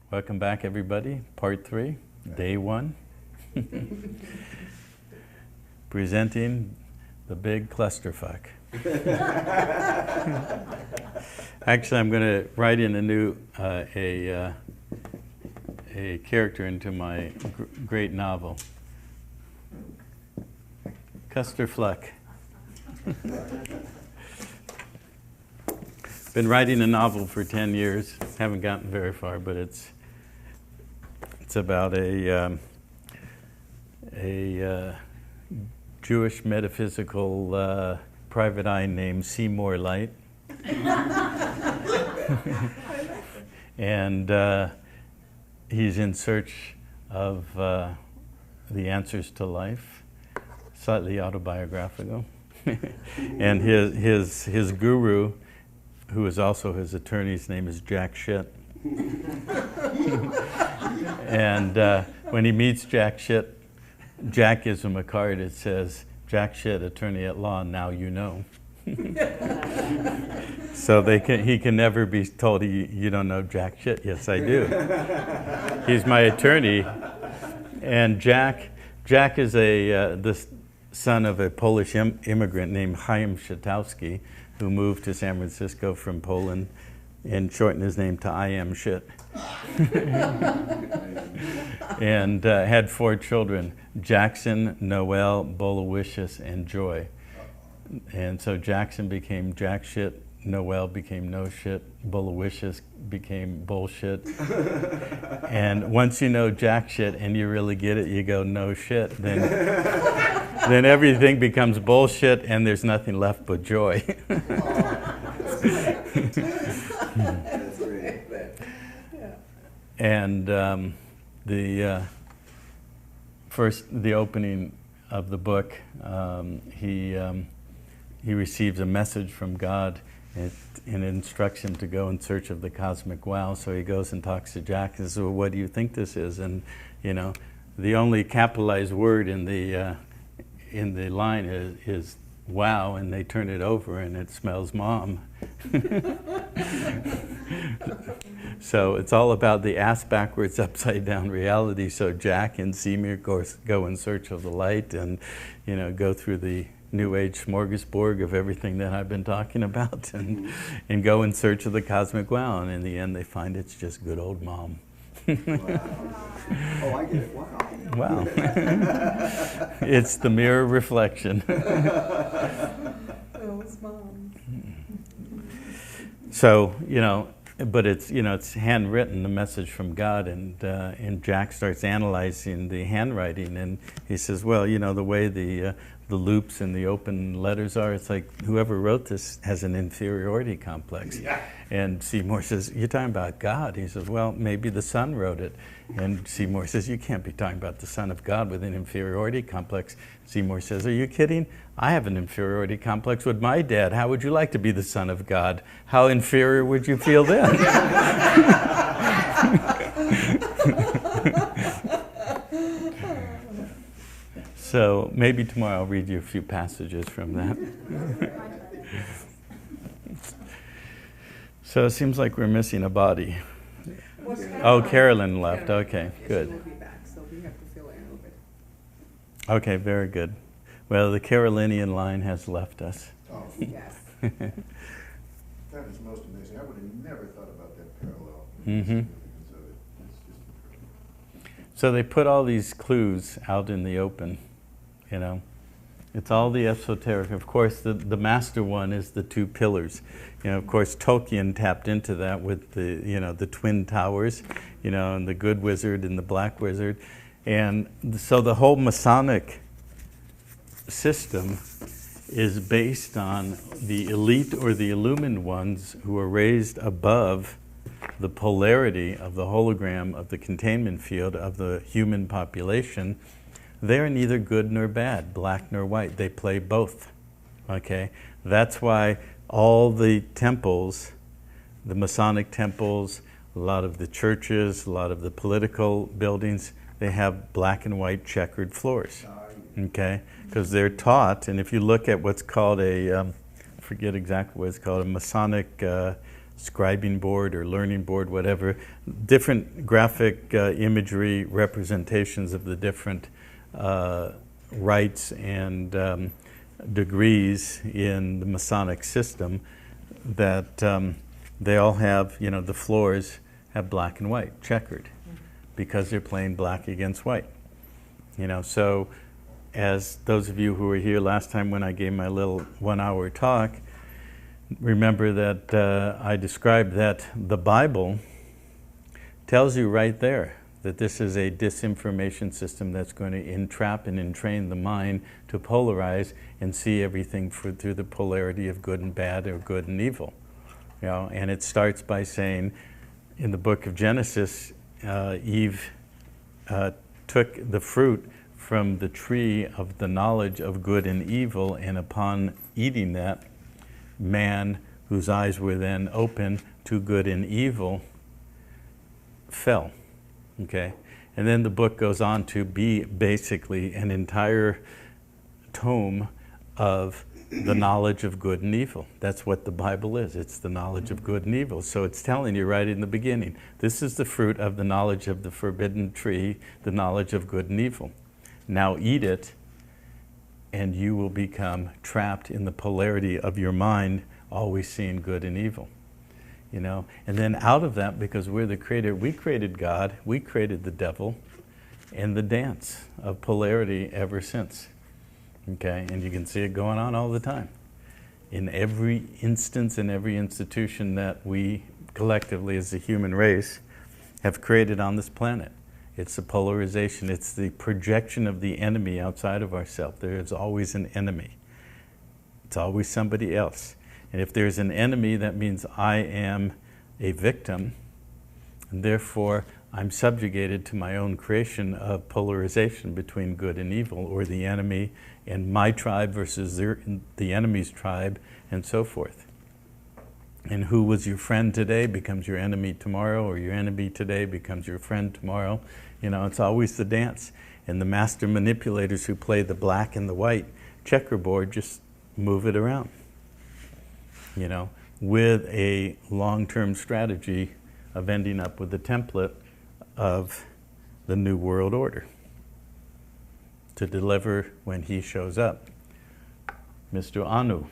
Welcome back, everybody. Part 3, day 1. Presenting the big clusterfuck. Actually, I'm going to write in a new a character into my great novel. Clusterfuck. Been writing a novel for 10 years. Haven't gotten very far, but it's about a Jewish metaphysical private eye named Seymour Light. And he's in search of the answers to life, slightly autobiographical. And his guru, who is also his attorney's name is Jack Shit. And when he meets Jack Shit, Jack gives him a card that says, "Jack Shit, attorney at law, now you know." So he can never be told, you don't know Jack Shit. Yes, I do. He's my attorney. And Jack is the son of a Polish immigrant named Chaim Shatowski, who moved to San Francisco from Poland and shortened his name to I Am Shit. And had 4 children, Jackson, Noel, Bolowicious, and Joy. And so Jackson became Jack Shit, Noel became No Shit, Bolowicious became Bullshit. And once you know Jack Shit and you really get it, you go no shit, then everything becomes bullshit and there's nothing left but joy. That's great. And the opening of the book, he receives a message from God and instructs him to go in search of the cosmic wow. So he goes and talks to Jack and says, "Well, what do you think this is?" And the only capitalized word in the line is wow, and they turn it over and it smells mom. So it's all about the ass backwards, upside down reality. So Jack and Seymour go in search of the light and go through the New Age smorgasbord of everything that I've been talking about and go in search of the cosmic wow. And in the end they find it's just good old mom. Wow. Oh, I get it. Wow. Wow. It's the mirror reflection. Oh, it's mom. So, but it's handwritten, the message from God, and Jack starts analyzing the handwriting, and he says, well, the way the loops and the open letters are, it's like whoever wrote this has an inferiority complex. Yeah. And Seymour says, you're talking about God. He says, well, maybe the Son wrote it. And Seymour says, you can't be talking about the Son of God with an inferiority complex. Seymour says, are you kidding? I have an inferiority complex with my dad. How would you like to be the Son of God? How inferior would you feel then? So maybe tomorrow I'll read you a few passages from that. So it seems like we're missing a body. Oh, Carolyn left. Okay, good. She will be back, so we have to fill in a little bit. Okay, very good. Well, the Carolinian line has left us. Oh, Yes. that is most amazing. I would have never thought about that parallel. Mm-hmm. It's just incredible. So they put all these clues out in the open, It's all the esoteric. Of course, the master one is the 2 pillars. Of course, Tolkien tapped into that with the twin towers, and the good wizard and the black wizard. And so the whole Masonic system is based on the elite or the illumined ones who are raised above the polarity of the hologram of the containment field of the human population. They're neither good nor bad, black nor white. They play both, okay? That's why all the temples, the Masonic temples, a lot of the churches, a lot of the political buildings, they have black and white checkered floors, okay? Because they're taught, and if you look at what's called I forget exactly what it's called, a Masonic scribing board or learning board, whatever, different graphic imagery representations of the different rites and degrees in the Masonic system that they all have, you know, the floors have black and white, checkered, because they're playing black against white. You know, so as those of you who were here last time when I gave my little 1-hour talk, remember that I described that the Bible tells you right there that this is a disinformation system that's going to entrap and entrain the mind to polarize and see everything through the polarity of good and bad or good and evil. You know, and it starts by saying in the book of Genesis, Eve took the fruit from the tree of the knowledge of good and evil, and upon eating that, man, whose eyes were then open to good and evil, fell. Okay? And then the book goes on to be basically an entire tome of the knowledge of good and evil. That's what the Bible is. It's the knowledge of good and evil. So it's telling you right in the beginning, this is the fruit of the knowledge of the forbidden tree, the knowledge of good and evil. Now eat it, and you will become trapped in the polarity of your mind, always seeing good and evil. You know, and then out of that, because we're the creator, we created God, we created the devil, and the dance of polarity ever since. Okay, and you can see it going on all the time. In every instance, in every institution that we collectively as a human race have created on this planet. It's the polarization, it's the projection of the enemy outside of ourselves. There is always an enemy. It's always somebody else. And if there's an enemy, that means I am a victim, and therefore I'm subjugated to my own creation of polarization between good and evil, or the enemy and my tribe versus the enemy's tribe, and so forth. And who was your friend today becomes your enemy tomorrow, or your enemy today becomes your friend tomorrow. You know, it's always the dance. And the master manipulators who play the black and the white checkerboard just move it around, you know, with a long-term strategy of ending up with the template of the New World Order to deliver when he shows up. Mr. Anu.